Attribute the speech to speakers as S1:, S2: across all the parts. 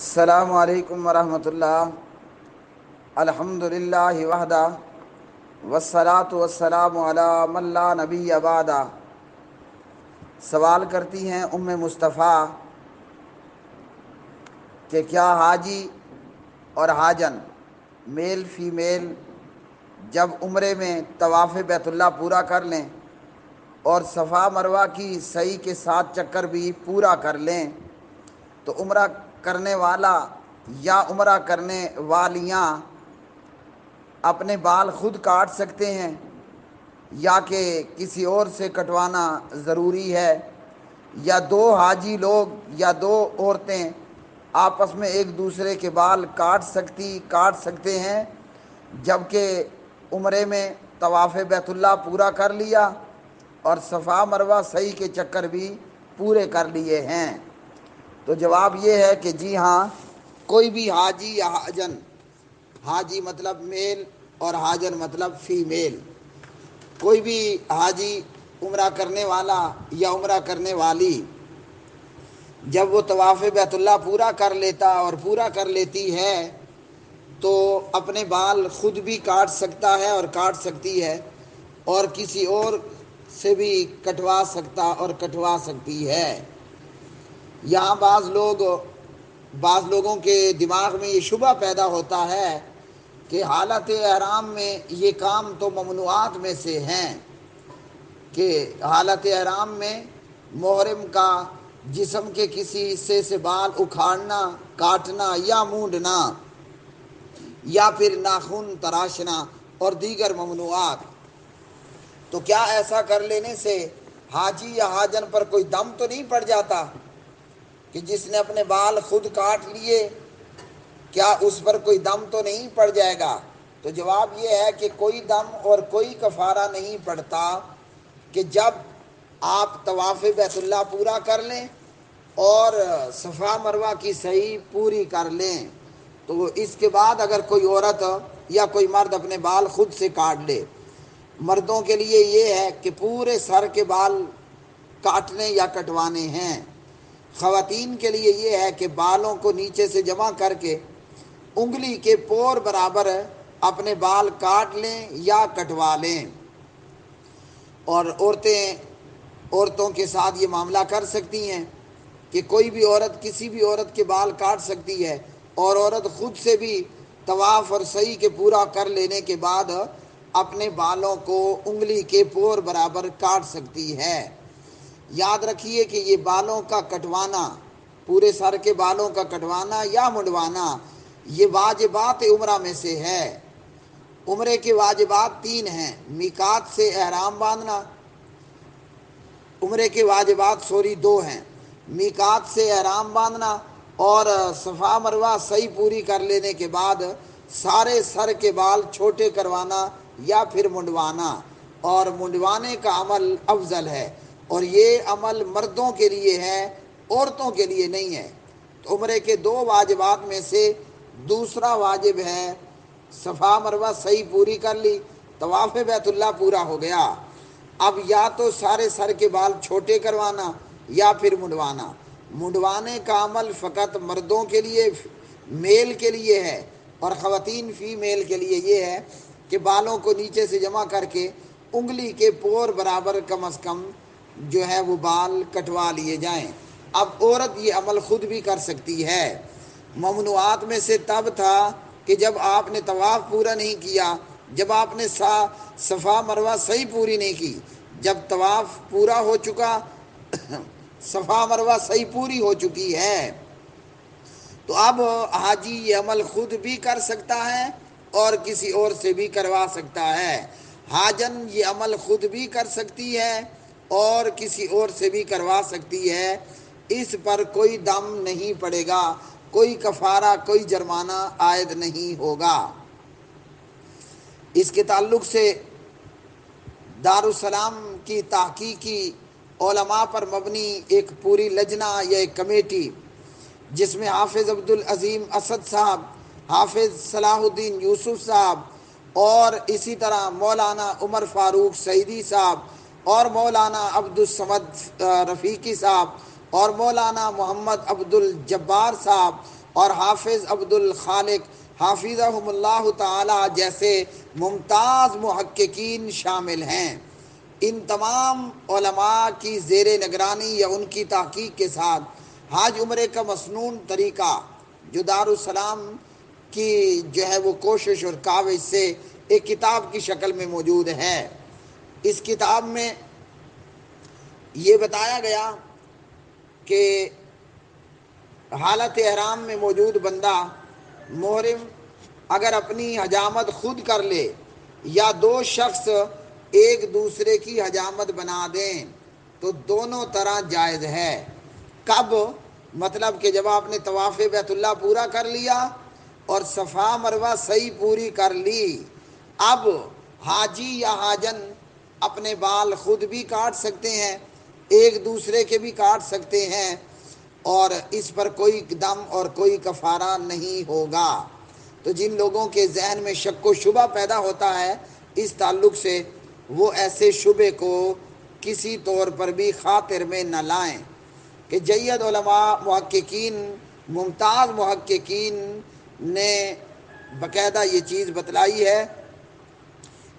S1: السلام علیکم ورحمۃ اللہ۔ الحمد للہ وحدہ والصلاۃ والسلام علی من لا نبی بعدہ۔ سوال کرتی ہیں ام مصطفیٰ کہ کیا حاجی اور حاجن میل فیمیل جب عمرے میں طواف بیت اللہ پورا کر لیں اور صفا مروہ کی سعی کے 7 چکر بھی پورا کر لیں تو عمرہ کرنے والا یا عمرہ کرنے والیاں اپنے بال خود کاٹ سکتے ہیں یا کہ کسی اور سے کٹوانا ضروری ہے، یا دو حاجی لوگ یا دو عورتیں آپس میں ایک دوسرے کے بال کاٹ سکتے ہیں جبکہ عمرے میں طواف بیت اللہ پورا کر لیا اور صفا مروہ سعی کے چکر بھی پورے کر لیے ہیں؟ تو جواب یہ ہے کہ جی ہاں، کوئی بھی حاجی یا حاجن، حاجی مطلب میل اور حاجن مطلب فیمیل، کوئی بھی حاجی عمرہ کرنے والا یا عمرہ کرنے والی جب وہ طواف بیت اللہ پورا کر لیتا اور پورا کر لیتی ہے تو اپنے بال خود بھی کاٹ سکتا ہے اور کاٹ سکتی ہے، اور کسی اور سے بھی کٹوا سکتا اور کٹوا سکتی ہے۔ یہاں بعض لوگوں کے دماغ میں یہ شبہ پیدا ہوتا ہے کہ حالت احرام میں یہ کام تو ممنوعات میں سے ہیں، کہ حالت احرام میں محرم کا جسم کے کسی حصے سے بال اکھاڑنا، کاٹنا یا مونڈنا یا پھر ناخن تراشنا اور دیگر ممنوعات۔ تو کیا ایسا کر لینے سے حاجی یا حاجن پر کوئی دم تو نہیں پڑ جاتا کہ جس نے اپنے بال خود کاٹ لیے، کیا اس پر کوئی دم تو نہیں پڑ جائے گا؟ تو جواب یہ ہے کہ کوئی دم اور کوئی کفارہ نہیں پڑتا کہ جب آپ طواف بیت اللہ پورا کر لیں اور صفا مروہ کی سعی پوری کر لیں تو اس کے بعد اگر کوئی عورت یا کوئی مرد اپنے بال خود سے کاٹ لے۔ مردوں کے لیے یہ ہے کہ پورے سر کے بال کاٹنے یا کٹوانے ہیں، خواتین کے لیے یہ ہے کہ بالوں کو نیچے سے جمع کر کے انگلی کے پور برابر اپنے بال کاٹ لیں یا کٹوا لیں، اور عورتوں کے ساتھ یہ معاملہ کر سکتی ہیں کہ کوئی بھی عورت کسی بھی عورت کے بال کاٹ سکتی ہے، اور عورت خود سے بھی طواف اور سعی کے پورا کر لینے کے بعد اپنے بالوں کو انگلی کے پور برابر کاٹ سکتی ہے۔ یاد رکھیے کہ یہ بالوں کا کٹوانا، پورے سر کے بالوں کا کٹوانا یا منڈوانا، یہ واجبات عمرہ میں سے ہے۔ عمرے کے واجبات 3 ہیں: میقات سے احرام باندھنا، عمرے کے واجبات 2 ہیں: میقات سے احرام باندھنا اور صفا مروہ سعی پوری کر لینے کے بعد سارے سر کے بال چھوٹے کروانا یا پھر منڈوانا، اور منڈوانے کا عمل افضل ہے، اور یہ عمل مردوں کے لیے ہے، عورتوں کے لیے نہیں ہے۔ تو عمرے کے 2 واجبات میں سے دوسرا واجب ہے صفا مروہ سعی پوری کر لی، طواف بیت اللہ پورا ہو گیا، اب یا تو سارے سر کے بال چھوٹے کروانا یا پھر منڈوانا۔ منڈوانے کا عمل فقط مردوں کے لیے، میل کے لیے ہے، اور خواتین فی میل کے لیے یہ ہے کہ بالوں کو نیچے سے جمع کر کے انگلی کے پور برابر کم از کم جو ہے وہ بال کٹوا لیے جائیں۔ اب عورت یہ عمل خود بھی کر سکتی ہے۔ ممنوعات میں سے تب تھا کہ جب آپ نے طواف پورا نہیں کیا، جب آپ نے صفا مروہ صحیح پوری نہیں کی۔ جب طواف پورا ہو چکا، صفا مروہ صحیح پوری ہو چکی ہے، تو اب حاجی یہ عمل خود بھی کر سکتا ہے اور کسی اور سے بھی کروا سکتا ہے۔ حاجن یہ عمل خود بھی کر سکتی ہے اور کسی اور سے بھی کروا سکتی ہے، اس پر کوئی دم نہیں پڑے گا، کوئی کفارہ، کوئی جرمانہ عائد نہیں ہوگا۔ اس کے تعلق سے دارالسلام کی تحقیقی علماء پر مبنی ایک پوری لجنہ یا ایک کمیٹی، جس میں حافظ عبدالعظیم اسد صاحب، حافظ صلاح الدین یوسف صاحب، اور اسی طرح مولانا عمر فاروق سعیدی صاحب اور مولانا عبدالصمد رفیقی صاحب اور مولانا محمد عبدالجبار صاحب اور حافظ عبد الخالق حافظہم اللہ تعالی جیسے ممتاز محققین شامل ہیں۔ ان تمام علماء کی زیر نگرانی یا ان کی تحقیق کے ساتھ حج عمرے کا مسنون طریقہ جو دارالسلام کی جو ہے وہ کوشش اور کاوش سے ایک کتاب کی شکل میں موجود ہے۔ اس کتاب میں یہ بتایا گیا کہ حالت احرام میں موجود بندہ محرم اگر اپنی حجامت خود کر لے یا دو شخص ایک دوسرے کی حجامت بنا دیں تو دونوں طرح جائز ہے۔ کب؟ مطلب کہ جب آپ نے طواف بیت اللہ پورا کر لیا اور صفا مروہ سعی پوری کر لی، اب حاجی یا حاجن اپنے بال خود بھی کاٹ سکتے ہیں، ایک دوسرے کے بھی کاٹ سکتے ہیں، اور اس پر کوئی دم اور کوئی کفارہ نہیں ہوگا۔ تو جن لوگوں کے ذہن میں شک و شبہ پیدا ہوتا ہے اس تعلق سے، وہ ایسے شبے کو کسی طور پر بھی خاطر میں نہ لائیں کہ جید علماء محققین ممتاز محققین نے باقاعدہ یہ چیز بتلائی ہے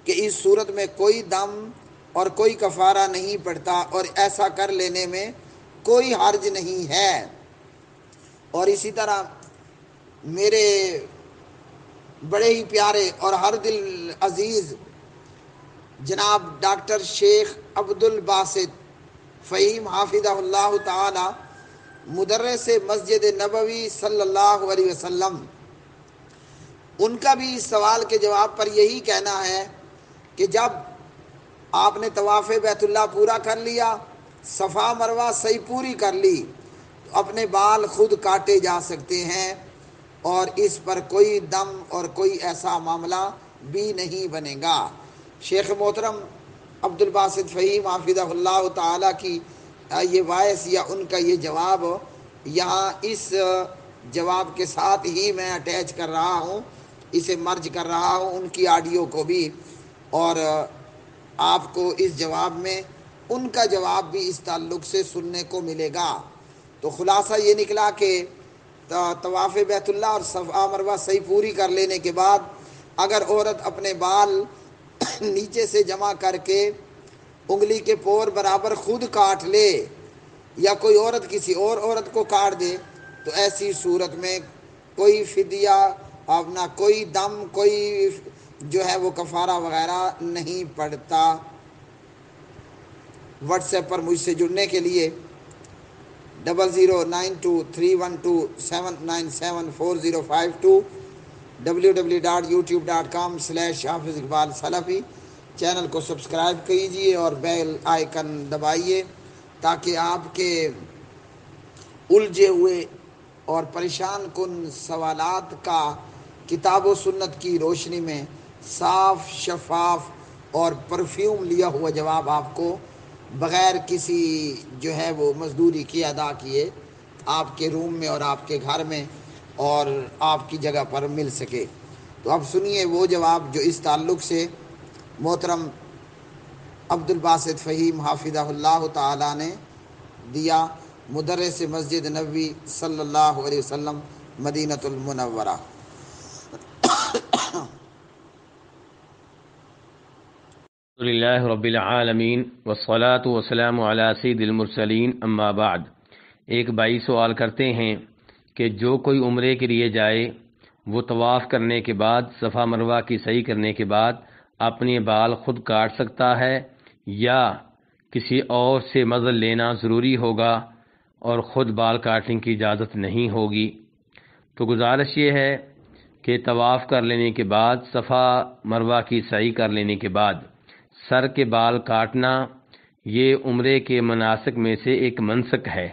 S1: کہ اس صورت میں کوئی دم اور کوئی کفارہ نہیں پڑتا اور ایسا کر لینے میں کوئی حرج نہیں ہے۔ اور اسی طرح میرے بڑے ہی پیارے اور ہر دل عزیز جناب ڈاکٹر شیخ عبد الباسط فہیم حافظہ اللہ تعالی مدرس مسجد نبوی صلی اللہ علیہ وسلم، ان کا بھی اس سوال کے جواب پر یہی کہنا ہے کہ جب آپ نے طواف بیت اللہ پورا کر لیا، صفا مروہ سعی پوری کر لی، تو اپنے بال خود کاٹے جا سکتے ہیں اور اس پر کوئی دم اور کوئی ایسا معاملہ بھی نہیں بنے گا۔ شیخ محترم عبد الباسط فہیم حافظہ اللہ تعالیٰ کی یہ وائس یا ان کا یہ جواب یہاں اس جواب کے ساتھ ہی میں اٹیچ کر رہا ہوں، اسے مرج کر رہا ہوں ان کی آڈیو کو بھی، اور آپ کو اس جواب میں ان کا جواب بھی اس تعلق سے سننے کو ملے گا۔ تو خلاصہ یہ نکلا کہ طواف بیت اللہ اور صفا مروہ صحیح پوری کر لینے کے بعد اگر عورت اپنے بال نیچے سے جمع کر کے انگلی کے پور برابر خود کاٹ لے یا کوئی عورت کسی اور عورت کو کاٹ دے تو ایسی صورت میں کوئی فدیہ اپنا کوئی دم کوئی جو ہے وہ کفارہ وغیرہ نہیں پڑتا۔ واٹس ایپ پر مجھ سے جڑنے کے لیے 00923127974052 www.youtube.com/حافظ اقبال سلفی چینل کو سبسکرائب کیجیے اور بیل آئیکن دبائیے تاکہ آپ کے الجھے ہوئے اور پریشان کن سوالات کا کتاب و سنت کی روشنی میں صاف شفاف اور پرفیوم لیا ہوا جواب آپ کو بغیر کسی جو ہے وہ مزدوری کی ادا کیے آپ کے روم میں اور آپ کے گھر میں اور آپ کی جگہ پر مل سکے۔ تو اب سنیے وہ جواب جو اس تعلق سے محترم عبد الباسط فہیم حافظہ اللہ تعالیٰ نے دیا، مدرس مسجد نبوی صلی اللہ علیہ وسلم مدینۃ المنورہ۔
S2: الحمدللہ رب العالمین والصلاة والسلام علی سید المرسلین اما بعد۔ ایک بھائی سوال کرتے ہیں کہ جو کوئی عمرے کے لیے جائے وہ طواف کرنے کے بعد صفا مروہ کی سعی کرنے کے بعد اپنے بال خود کاٹ سکتا ہے یا کسی اور سے مزل لینا ضروری ہوگا اور خود بال کاٹنے کی اجازت نہیں ہوگی؟ تو گزارش یہ ہے کہ طواف کر لینے کے بعد صفا مروہ کی سعی کر لینے کے بعد سر کے بال کاٹنا یہ عمرے کے مناسک میں سے ایک منسک ہے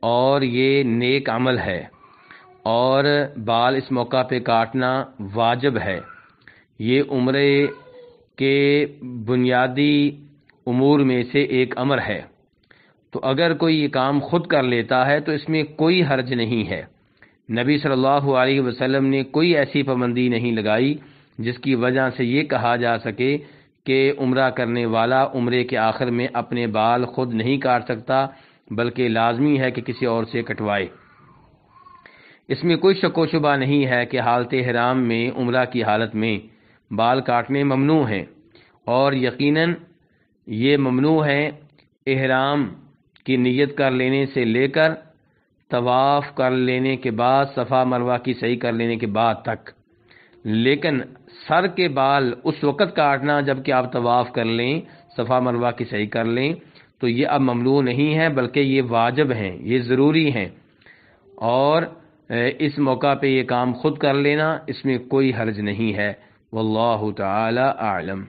S2: اور یہ نیک عمل ہے، اور بال اس موقع پہ کاٹنا واجب ہے۔ یہ عمرے کے بنیادی امور میں سے ایک امر ہے، تو اگر کوئی یہ کام خود کر لیتا ہے تو اس میں کوئی حرج نہیں ہے۔ نبی صلی اللہ علیہ وسلم نے کوئی ایسی پابندی نہیں لگائی جس کی وجہ سے یہ کہا جا سکے کہ عمرہ کرنے والا عمرے کے آخر میں اپنے بال خود نہیں کاٹ سکتا، بلکہ لازمی ہے کہ کسی اور سے کٹوائے۔ اس میں کوئی شک و شبہ نہیں ہے کہ حالت احرام میں عمرہ کی حالت میں بال کاٹنے ممنوع ہیں، اور یقیناً یہ ممنوع ہے احرام کی نیت کر لینے سے لے کر طواف کر لینے کے بعد صفا مروہ کی صحیح کر لینے کے بعد تک۔ لیکن سر کے بال اس وقت کاٹنا جب کہ آپ طواف کر لیں، صفا مروہ کی صحیح کر لیں، تو یہ اب ممنوع نہیں ہے بلکہ یہ واجب ہیں، یہ ضروری ہیں، اور اس موقع پہ یہ کام خود کر لینا اس میں کوئی حرج نہیں ہے۔ واللہ تعالی اعلم۔